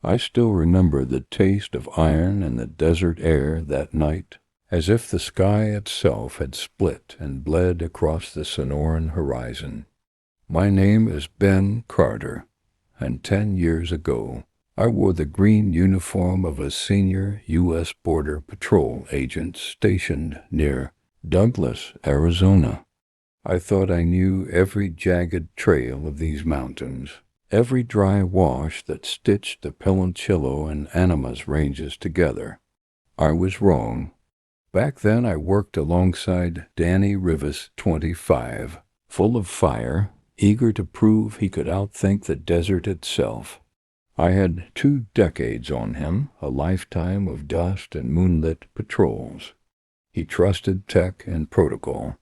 I still remember the taste of iron in the desert air that night, as if the sky itself had split and bled across the Sonoran horizon. My name is Ben Carter, and 10 years ago, I wore the green uniform of a senior U.S. Border Patrol agent stationed near Douglas, Arizona. I thought I knew every jagged trail of these mountains, every dry wash that stitched the Piloncillo and Animas ranges together. I was wrong. Back then I worked alongside Danny Rivas, 25, full of fire, eager to prove he could outthink the desert itself. I had 2 decades on him, a lifetime of dust and moonlit patrols. He trusted tech and protocol.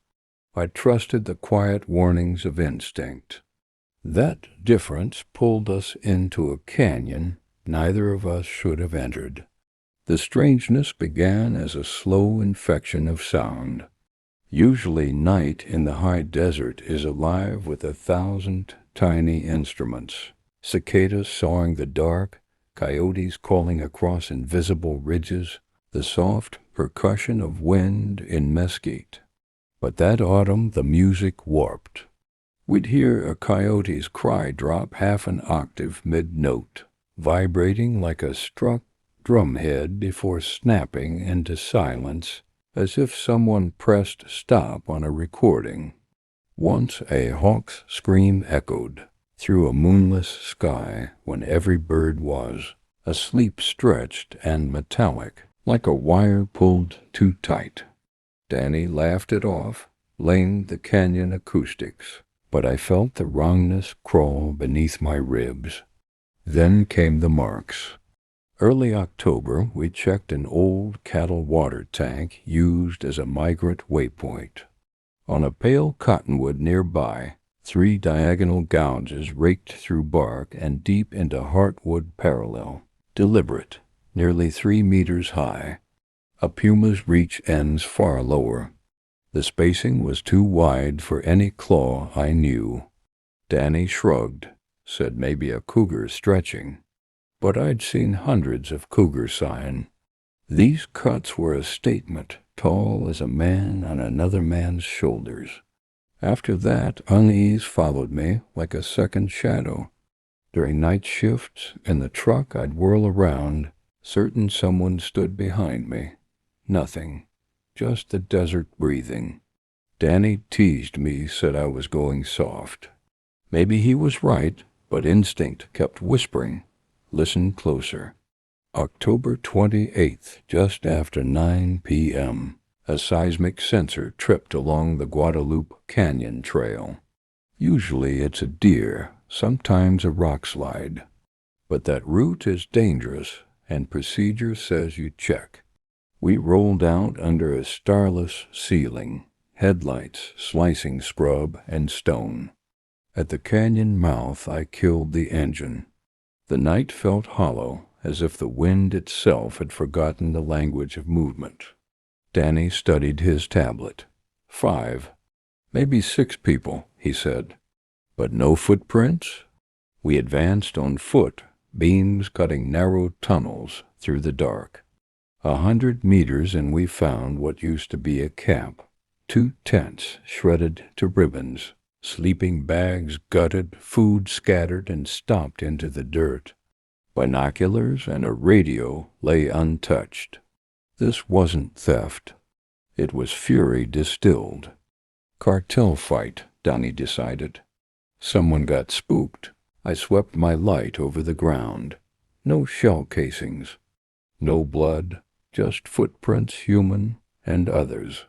I trusted the quiet warnings of instinct. That difference pulled us into a canyon neither of us should have entered. The strangeness began as a slow infection of sound. Usually night in the high desert is alive with 1,000 tiny instruments. Cicadas sawing the dark, coyotes calling across invisible ridges, the soft percussion of wind in mesquite. But that autumn the music warped. We'd hear a coyote's cry drop half an octave mid-note, vibrating like a struck drumhead before snapping into silence, as if someone pressed stop on a recording. Once a hawk's scream echoed through a moonless sky when every bird was asleep, stretched and metallic, like a wire pulled too tight. Danny laughed it off, blamed the canyon acoustics, but I felt the wrongness crawl beneath my ribs. Then came the marks. Early October, we checked an old cattle water tank used as a migrant waypoint. On a pale cottonwood nearby, 3 diagonal gouges raked through bark and deep into heartwood parallel, deliberate, nearly 3 meters high. A puma's reach ends far lower. The spacing was too wide for any claw I knew. Danny shrugged, said maybe a cougar stretching. But I'd seen hundreds of cougar sign. These cuts were a statement, tall as a man on another man's shoulders. After that, unease followed me like a second shadow. During night shifts, in the truck I'd whirl around, certain someone stood behind me. Nothing, just the desert breathing. Danny teased me, said I was going soft. Maybe he was right, but instinct kept whispering, listen closer. October 28th, just after 9 p.m., a seismic sensor tripped along the Guadalupe Canyon Trail. Usually it's a deer, sometimes a rock slide. But that route is dangerous, and procedure says you check. We rolled out under a starless ceiling, headlights slicing scrub and stone. At the canyon mouth I killed the engine. The night felt hollow, as if the wind itself had forgotten the language of movement. Danny studied his tablet. 5, maybe 6 people, he said. But no footprints? We advanced on foot, beams cutting narrow tunnels through the dark. 100 meters and we found what used to be a camp. 2 tents shredded to ribbons, sleeping bags gutted, food scattered and stomped into the dirt. Binoculars and a radio lay untouched. This wasn't theft. It was fury distilled. Cartel fight, Danny decided. Someone got spooked. I swept my light over the ground. No shell casings. No blood, just footprints, human and others.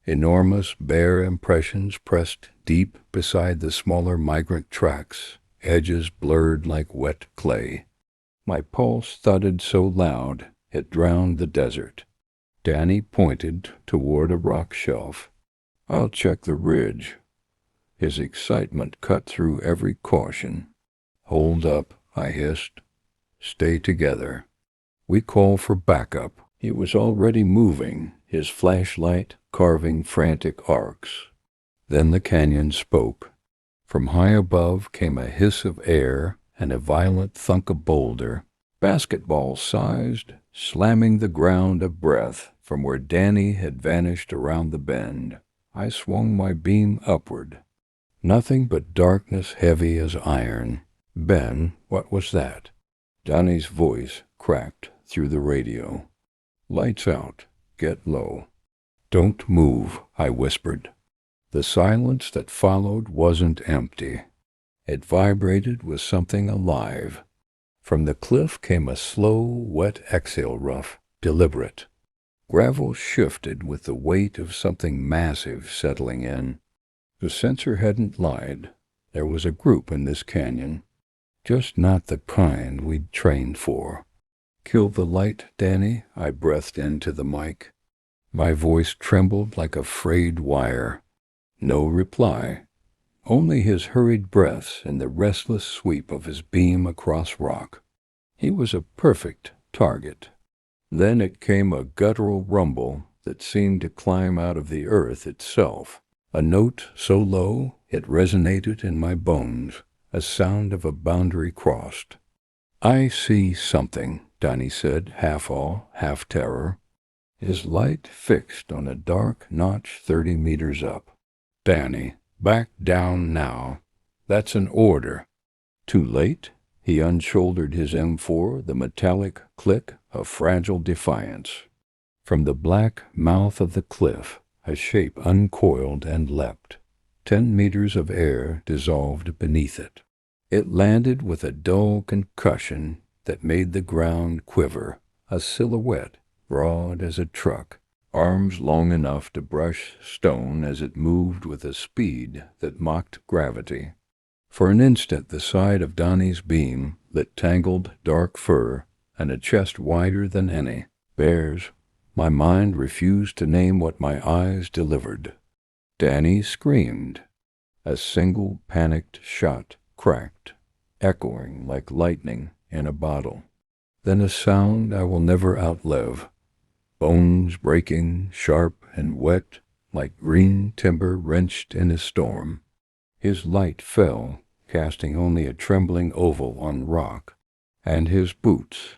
Enormous bare impressions pressed deep beside the smaller migrant tracks, edges blurred like wet clay. My pulse thudded so loud it drowned the desert. Danny pointed toward a rock shelf. I'll check the ridge. His excitement cut through every caution. Hold up, I hissed. Stay together. We call for backup. He was already moving, his flashlight carving frantic arcs. Then the canyon spoke. From high above came a hiss of air and a violent thunk of boulder. basketball-sized, slamming the ground of breath from where Danny had vanished around the bend. I swung my beam upward. Nothing but darkness heavy as iron. "Ben, what was that?" Danny's voice cracked through the radio. "Lights out. Get low." "Don't move," I whispered. The silence that followed wasn't empty. It vibrated with something alive. From the cliff came a slow, wet exhale, rough, deliberate. Gravel shifted with the weight of something massive settling in. The sensor hadn't lied. There was a group in this canyon. Just not the kind we'd trained for. "Kill the light, Danny," I breathed into the mic. My voice trembled like a frayed wire. No reply. Only his hurried breaths and the restless sweep of his beam across rock. He was a perfect target. Then it came a guttural rumble that seemed to climb out of the earth itself. A note so low it resonated in my bones, a sound of a boundary crossed. "I see something," Danny said, half awe, half terror. His light fixed on a dark notch 30 meters up. "Danny, back down now. That's an order." Too late? He unshouldered his M4, the metallic click of fragile defiance. From the black mouth of the cliff, a shape uncoiled and leapt. 10 meters of air dissolved beneath it. It landed with a dull concussion that made the ground quiver, a silhouette broad as a truck, arms long enough to brush stone as it moved with a speed that mocked gravity. For an instant the side of Donnie's beam lit tangled dark fur and a chest wider than any. Bears. My mind refused to name what my eyes delivered. Danny screamed. A single panicked shot cracked, echoing like lightning in a bottle. Then a sound I will never outlive. Bones breaking, sharp and wet, like green timber wrenched in a storm. His light fell, casting only a trembling oval on rock, and his boots.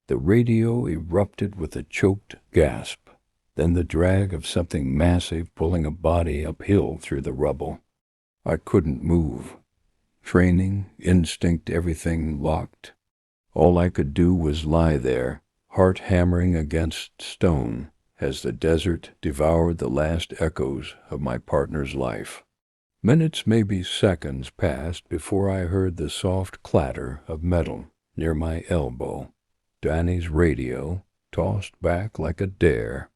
The radio erupted with a choked gasp, then the drag of something massive pulling a body uphill through the rubble. I couldn't move. Training, instinct, everything locked. All I could do was lie there, heart hammering against stone, as the desert devoured the last echoes of my partner's life. Minutes, maybe seconds, passed before I heard the soft clatter of metal near my elbow. Danny's radio, tossed back like a dare.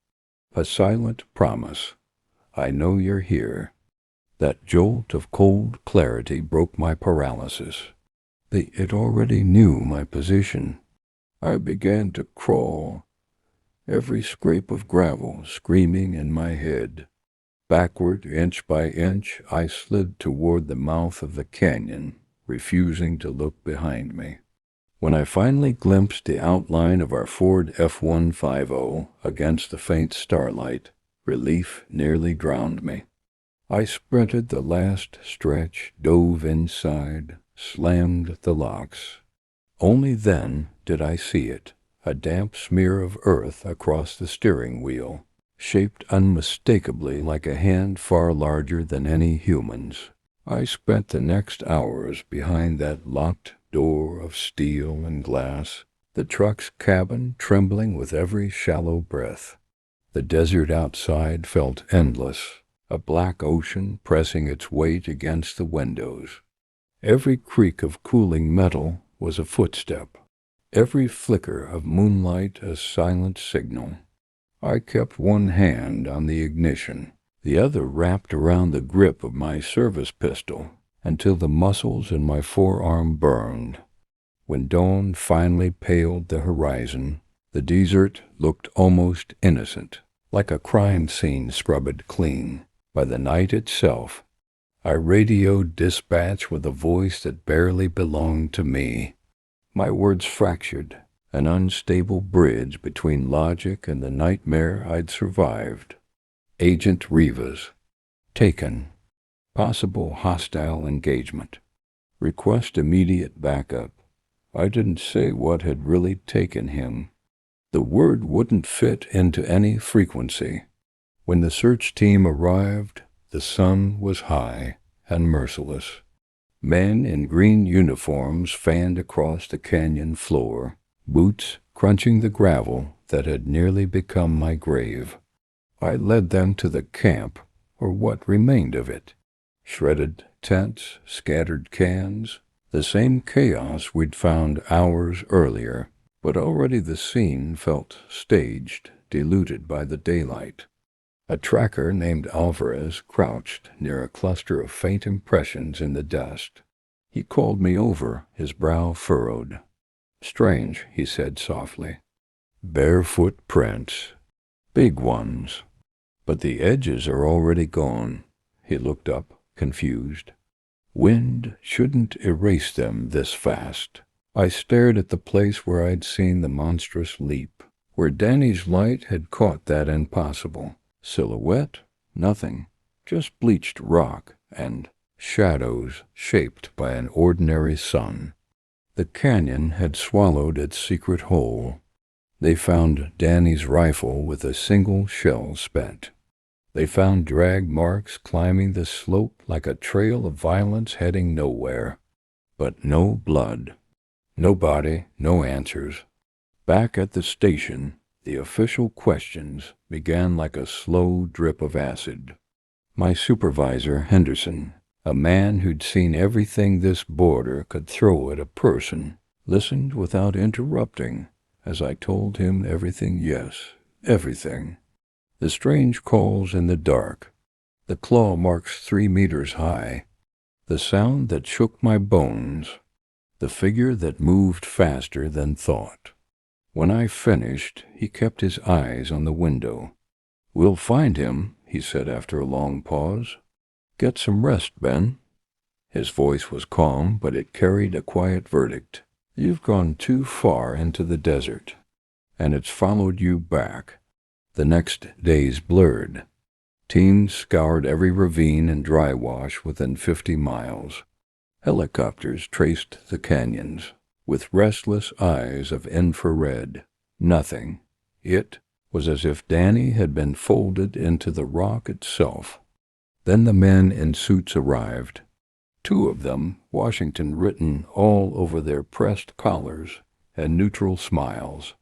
A silent promise. "I know you're here." That jolt of cold clarity broke my paralysis. It already knew my position. I began to crawl, every scrape of gravel screaming in my head. Backward, inch by inch, I slid toward the mouth of the canyon, refusing to look behind me. When I finally glimpsed the outline of our Ford F-150 against the faint starlight, relief nearly drowned me. I sprinted the last stretch, dove inside, slammed the locks. Only then did I see it, a damp smear of earth across the steering wheel, shaped unmistakably like a hand far larger than any human's. I spent the next hours behind that locked door of steel and glass, the truck's cabin trembling with every shallow breath. The desert outside felt endless, a black ocean pressing its weight against the windows. Every creak of cooling metal was a footstep, every flicker of moonlight a silent signal. I kept one hand on the ignition, the other wrapped around the grip of my service pistol, until the muscles in my forearm burned. When dawn finally paled the horizon, the desert looked almost innocent, like a crime scene scrubbed clean. By the night itself, I radioed dispatch with a voice that barely belonged to me. My words fractured, an unstable bridge between logic and the nightmare I'd survived. Agent Rivas. Taken. Possible hostile engagement. Request immediate backup. I didn't say what had really taken him. The word wouldn't fit into any frequency. When the search team arrived, the sun was high and merciless. Men in green uniforms fanned across the canyon floor, boots crunching the gravel that had nearly become my grave. I led them to the camp, or what remained of it. Shredded tents, scattered cans, the same chaos we'd found hours earlier, but already the scene felt staged, diluted by the daylight. A tracker named Alvarez crouched near a cluster of faint impressions in the dust. He called me over, his brow furrowed. "Strange," he said softly. "Barefoot prints. Big ones. But the edges are already gone." He looked up, confused. "Wind shouldn't erase them this fast." I stared at the place where I'd seen the monstrous leap, where Danny's light had caught that impossible. Silhouette? Nothing. Just bleached rock and shadows shaped by an ordinary sun. The canyon had swallowed its secret hole. They found Danny's rifle with a single shell spent. They found drag marks climbing the slope like a trail of violence heading nowhere. But no blood. No body, no answers. Back at the station, the official questions began like a slow drip of acid. My supervisor, Henderson, a man who'd seen everything this border could throw at a person, listened without interrupting as I told him everything, yes, everything. The strange calls in the dark, the claw marks 3 meters high, the sound that shook my bones, the figure that moved faster than thought. When I finished, he kept his eyes on the window. "We'll find him," he said after a long pause. "Get some rest, Ben." His voice was calm, but it carried a quiet verdict. "You've gone too far into the desert, and it's followed you back." The next days blurred. Teams scoured every ravine and dry wash within 50 miles. Helicopters traced the canyons, with restless eyes of infrared. Nothing. It was as if Danny had been folded into the rock itself. Then the men in suits arrived. 2 of them, Washington written all over their pressed collars, and neutral smiles.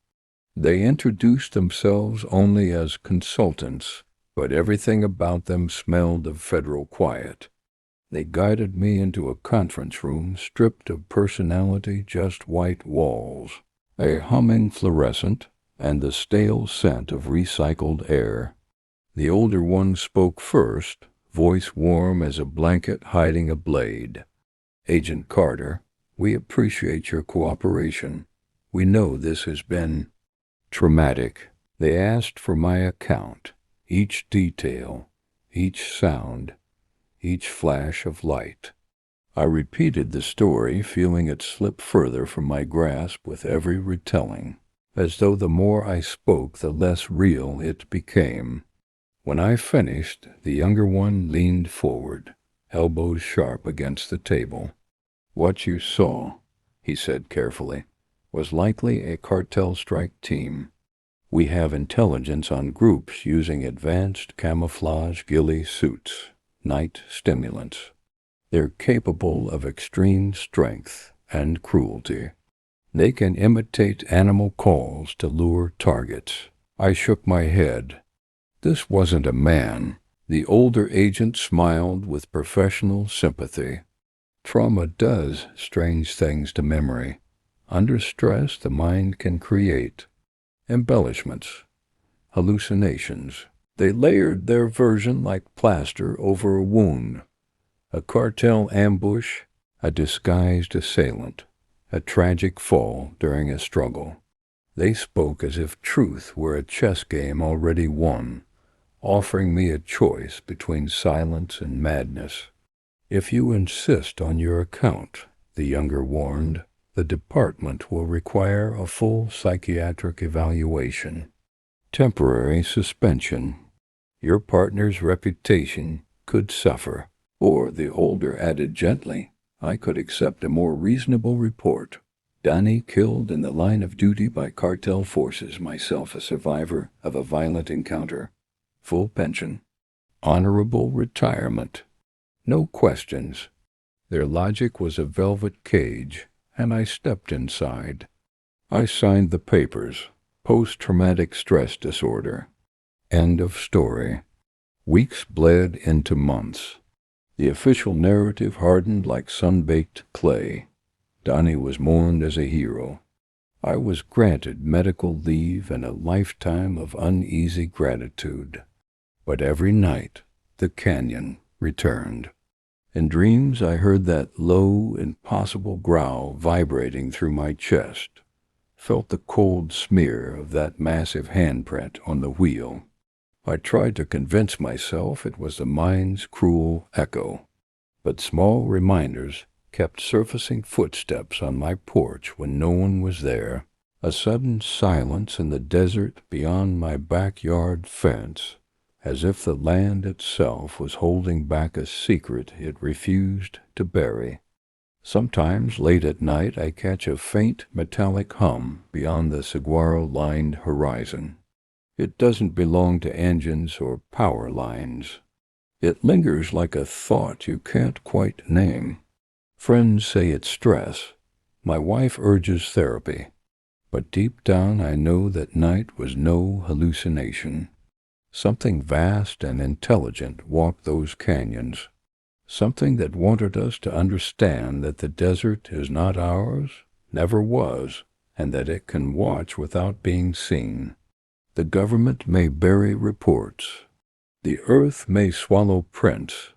They introduced themselves only as consultants, but everything about them smelled of federal quiet. They guided me into a conference room stripped of personality, just white walls, a humming fluorescent, and the stale scent of recycled air. The older one spoke first, voice warm as a blanket hiding a blade. "Agent Carter, we appreciate your cooperation. We know this has been traumatic." They asked for my account, each detail, each sound, each flash of light. I repeated the story, feeling it slip further from my grasp with every retelling, as though the more I spoke, the less real it became. When I finished, the younger one leaned forward, elbows sharp against the table. "What you saw," he said carefully, "was likely a cartel strike team. We have intelligence on groups using advanced camouflage ghillie suits, night stimulants. They're capable of extreme strength and cruelty. They can imitate animal calls to lure targets." I shook my head. This wasn't a man. The older agent smiled with professional sympathy. "Trauma does strange things to memory. Under stress, the mind can create embellishments, hallucinations. They layered their version like plaster over a wound. A cartel ambush, a disguised assailant, a tragic fall during a struggle. They spoke as if truth were a chess game already won, offering me a choice between silence and madness. "If you insist on your account," the younger warned, "the department will require a full psychiatric evaluation. Temporary suspension. Your partner's reputation could suffer." Or, the older added gently, "I could accept a more reasonable report." Danny killed in the line of duty by cartel forces, myself a survivor of a violent encounter. Full pension. Honorable retirement. No questions. Their logic was a velvet cage, and I stepped inside. I signed the papers. Post-traumatic stress disorder. End of story. Weeks bled into months. The official narrative hardened like sun-baked clay. Donnie was mourned as a hero. I was granted medical leave and a lifetime of uneasy gratitude. But every night, the canyon returned. In dreams, I heard that low, impossible growl vibrating through my chest, felt the cold smear of that massive handprint on the wheel. I tried to convince myself it was the mind's cruel echo, but small reminders kept surfacing footsteps on my porch when no one was there, a sudden silence in the desert beyond my backyard fence, as if the land itself was holding back a secret it refused to bury. Sometimes, late at night, I catch a faint metallic hum beyond the saguaro-lined horizon. It doesn't belong to engines or power lines. It lingers like a thought you can't quite name. Friends say it's stress. My wife urges therapy. But deep down I know that night was no hallucination. Something vast and intelligent walked those canyons. Something that wanted us to understand that the desert is not ours, never was, and that it can watch without being seen. The government may bury reports. The earth may swallow prints,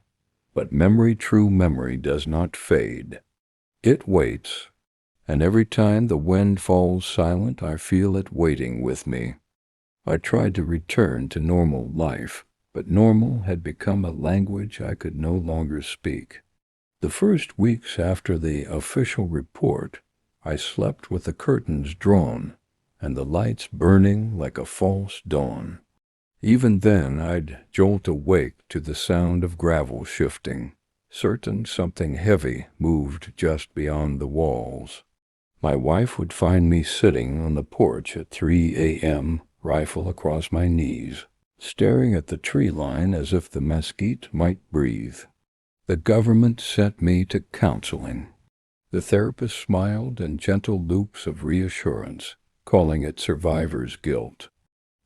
but memory, true memory, does not fade. It waits, and every time the wind falls silent, I feel it waiting with me. I tried to return to normal life, but normal had become a language I could no longer speak. The first weeks after the official report, I slept with the curtains drawn and the lights burning like a false dawn. Even then I'd jolt awake to the sound of gravel shifting, certain something heavy moved just beyond the walls. My wife would find me sitting on the porch at 3 a.m., rifle across my knees, staring at the tree line as if the mesquite might breathe. The government sent me to counseling. The therapist smiled in gentle loops of reassurance, calling it survivor's guilt.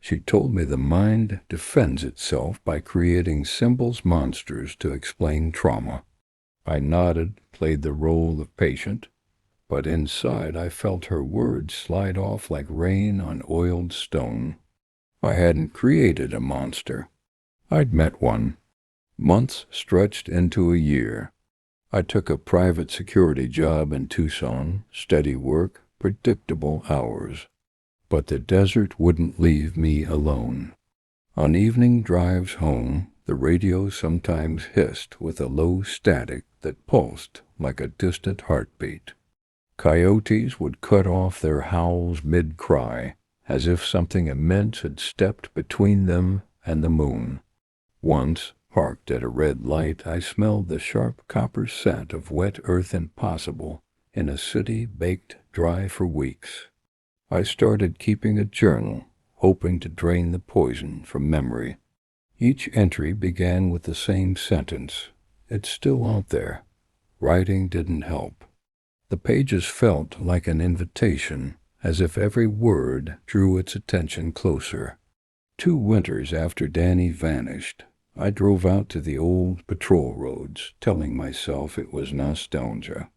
She told me the mind defends itself by creating symbols monsters to explain trauma. I nodded, played the role of patient, but inside I felt her words slide off like rain on oiled stone. I hadn't created a monster. I'd met one. Months stretched into a year. I took a private security job in Tucson, steady work, predictable hours. But the desert wouldn't leave me alone. On evening drives home, the radio sometimes hissed with a low static that pulsed like a distant heartbeat. Coyotes would cut off their howls mid-cry, as if something immense had stepped between them and the moon. Once, parked at a red light, I smelled the sharp copper scent of wet earth impossible in a city baked dry for weeks. I started keeping a journal, hoping to drain the poison from memory. Each entry began with the same sentence. It's still out there. Writing didn't help. The pages felt like an invitation, as if every word drew its attention closer. 2 winters after Danny vanished, I drove out to the old patrol roads, telling myself it was nostalgia.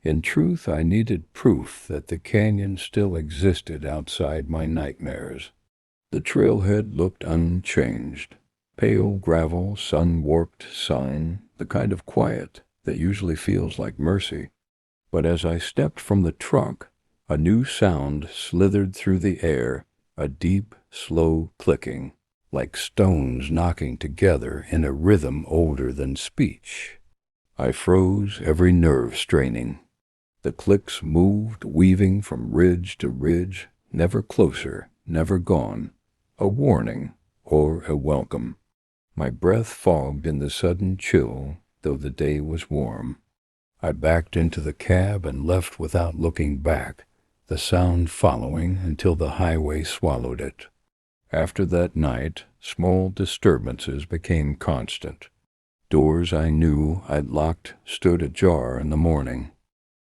In truth, I needed proof that the canyon still existed outside my nightmares. The trailhead looked unchanged. Pale gravel, sun-warped sign, the kind of quiet that usually feels like mercy. But as I stepped from the truck, a new sound slithered through the air, a deep, slow clicking, like stones knocking together in a rhythm older than speech. I froze, every nerve straining. The clicks moved, weaving from ridge to ridge, never closer, never gone, a warning or a welcome. My breath fogged in the sudden chill, though the day was warm. I backed into the cab and left without looking back, the sound following until the highway swallowed it. After that night, small disturbances became constant. Doors I knew I'd locked stood ajar in the morning.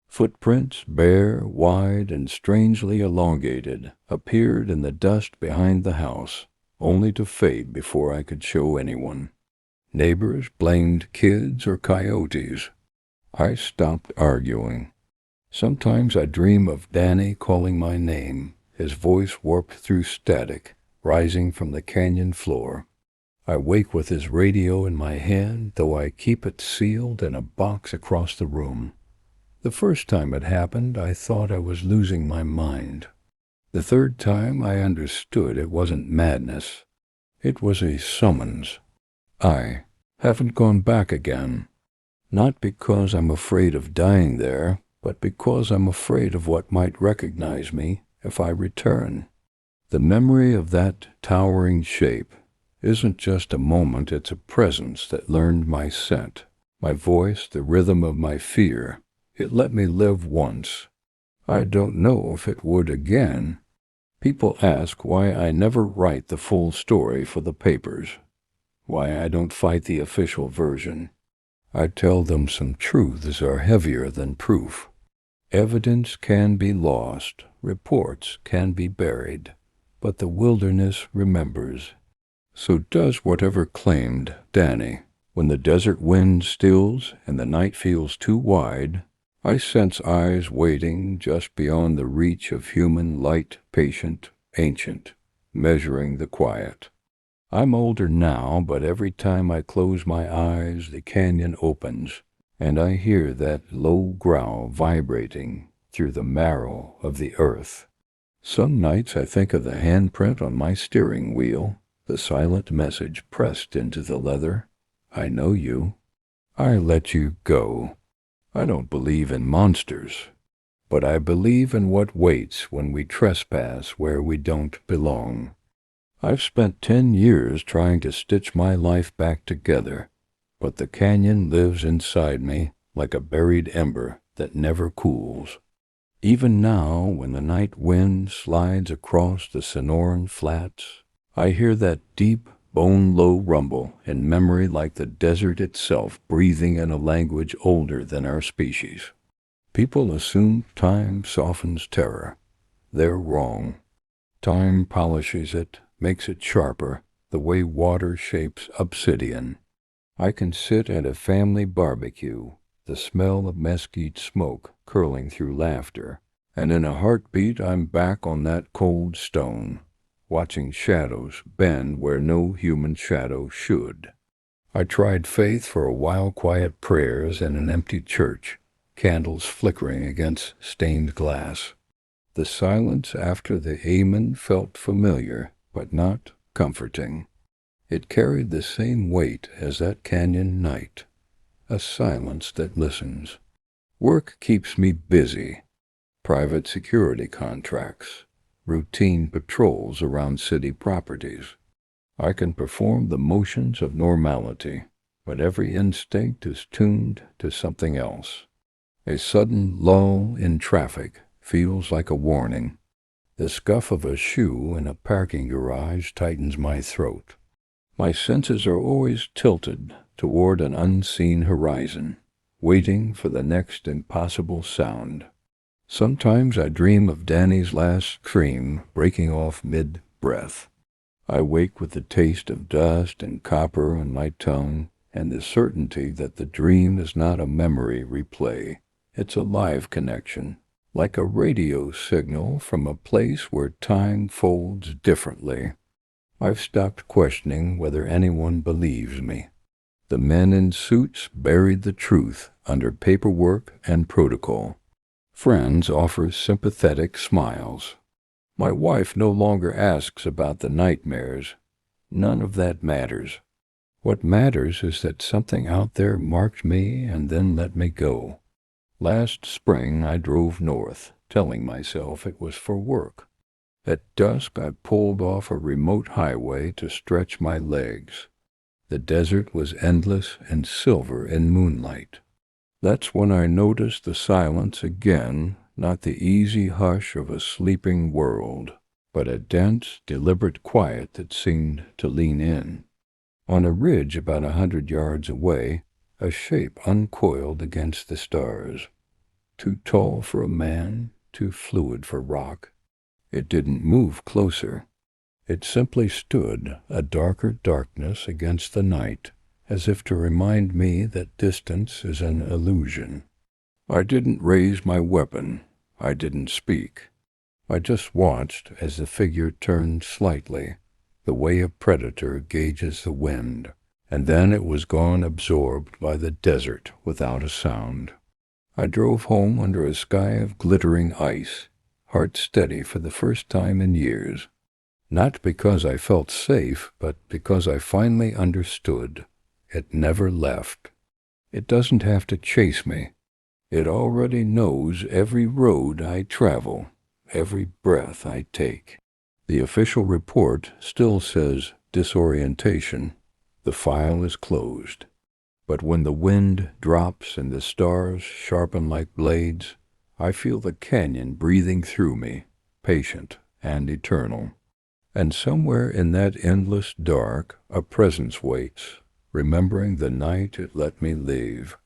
Footprints, bare, wide, and strangely elongated, appeared in the dust behind the house, only to fade before I could show anyone. Neighbors blamed kids or coyotes. I stopped arguing. Sometimes I dream of Danny calling my name, his voice warped through static, rising from the canyon floor. I wake with his radio in my hand, though I keep it sealed in a box across the room. The first time it happened, I thought I was losing my mind. The third time, I understood it wasn't madness. It was a summons. I haven't gone back again. Not because I'm afraid of dying there, but because I'm afraid of what might recognize me if I return. The memory of that towering shape isn't just a moment, it's a presence that learned my scent, my voice, the rhythm of my fear. It let me live once. I don't know if it would again. People ask why I never write the full story for the papers, why I don't fight the official version. I tell them some truths are heavier than proof. Evidence can be lost, reports can be buried, but the wilderness remembers. So does whatever claimed Danny. When the desert wind stills and the night feels too wide, I sense eyes waiting just beyond the reach of human light, patient, ancient, measuring the quiet. I'm older now, but every time I close my eyes, the canyon opens, and I hear that low growl vibrating through the marrow of the earth. Some nights I think of the handprint on my steering wheel, the silent message pressed into the leather. I know you. I let you go. I don't believe in monsters, but I believe in what waits when we trespass where we don't belong. I've spent 10 years trying to stitch my life back together, but the canyon lives inside me like a buried ember that never cools. Even now, when the night wind slides across the Sonoran flats, I hear that deep, bone-low rumble in memory like the desert itself breathing in a language older than our species. People assume time softens terror. They're wrong. Time polishes it, makes it sharper, the way water shapes obsidian. I can sit at a family barbecue, the smell of mesquite smoke curling through laughter, and in a heartbeat I'm back on that cold stone, watching shadows bend where no human shadow should. I tried faith for a while, quiet prayers in an empty church, candles flickering against stained glass. The silence after the amen felt familiar, but not comforting. It carried the same weight as that canyon night, a silence that listens. Work keeps me busy. Private security contracts, routine patrols around city properties. I can perform the motions of normality, but every instinct is tuned to something else. A sudden lull in traffic feels like a warning. The scuff of a shoe in a parking garage tightens my throat. My senses are always tilted toward an unseen horizon, waiting for the next impossible sound. Sometimes I dream of Danny's last scream breaking off mid-breath. I wake with the taste of dust and copper on my tongue and the certainty that the dream is not a memory replay. It's a live connection, like a radio signal from a place where time folds differently. I've stopped questioning whether anyone believes me. The men in suits buried the truth under paperwork and protocol. Friends offer sympathetic smiles. My wife no longer asks about the nightmares. None of that matters. What matters is that something out there marked me and then let me go. Last spring I drove north, telling myself it was for work. At dusk I pulled off a remote highway to stretch my legs. The desert was endless and silver in moonlight. That's when I noticed the silence again, not the easy hush of a sleeping world, but a dense, deliberate quiet that seemed to lean in. On a ridge about 100 yards away, a shape uncoiled against the stars. Too tall for a man, too fluid for rock. It didn't move closer. It simply stood, a darker darkness against the night, as if to remind me that distance is an illusion. I didn't raise my weapon. I didn't speak. I just watched as the figure turned slightly, the way a predator gauges the wind, and then it was gone, absorbed by the desert without a sound. I drove home under a sky of glittering ice, heart steady for the first time in years. Not because I felt safe, but because I finally understood. It never left. It doesn't have to chase me. It already knows every road I travel, every breath I take. The official report still says disorientation. The file is closed. But when the wind drops and the stars sharpen like blades, I feel the canyon breathing through me, patient and eternal. And somewhere in that endless dark, a presence waits, remembering the night it let me leave.